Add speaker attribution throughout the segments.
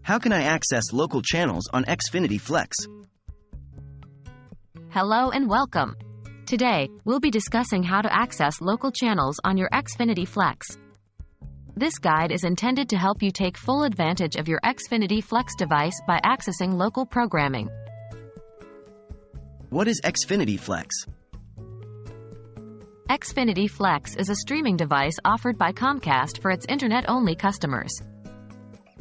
Speaker 1: How can I access local channels on Xfinity Flex?
Speaker 2: Hello and welcome. Today, we'll be discussing how to access local channels on your Xfinity Flex. This guide is intended to help you take full advantage of your Xfinity Flex device by accessing local programming.
Speaker 1: What is Xfinity Flex?
Speaker 2: Xfinity Flex is a streaming device offered by Comcast for its internet-only customers.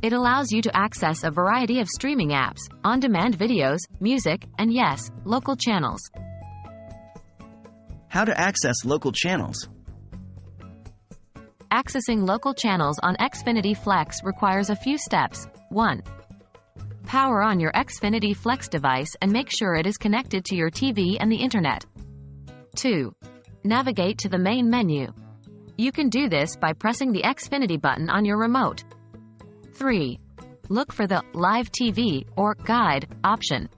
Speaker 2: It allows you to access a variety of streaming apps, on-demand videos, music, and yes, local channels.
Speaker 1: How to access local channels?
Speaker 2: Accessing local channels on Xfinity Flex requires a few steps. 1. Power on your Xfinity Flex device and make sure it is connected to your TV and the internet. 2. Navigate to the main menu. You can do this by pressing the Xfinity button on your remote. 3. Look for the Live TV or Guide option.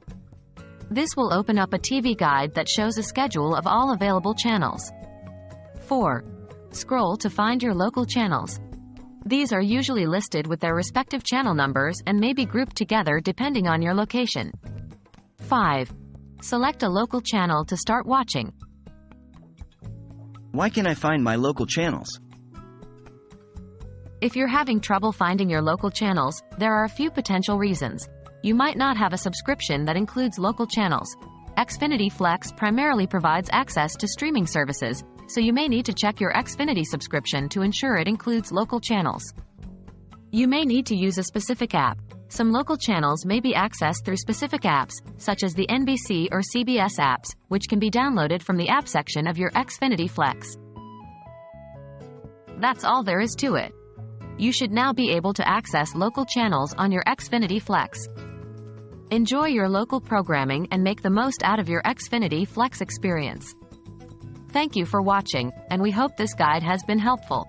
Speaker 2: This will open up a TV guide that shows a schedule of all available channels. 4. Scroll to find your local channels. These are usually listed with their respective channel numbers and may be grouped together depending on your location. 5. Select a local channel to start watching.
Speaker 1: Why can I find my local channels?
Speaker 2: If you're having trouble finding your local channels, there are a few potential reasons. You might not have a subscription that includes local channels. Xfinity Flex primarily provides access to streaming services, so you may need to check your Xfinity subscription to ensure it includes local channels. You may need to use a specific app. Some local channels may be accessed through specific apps, such as the NBC or CBS apps, which can be downloaded from the app section of your Xfinity Flex. That's all there is to it. You should now be able to access local channels on your Xfinity Flex. Enjoy your local programming and make the most out of your Xfinity Flex experience. Thank you for watching, and we hope this guide has been helpful.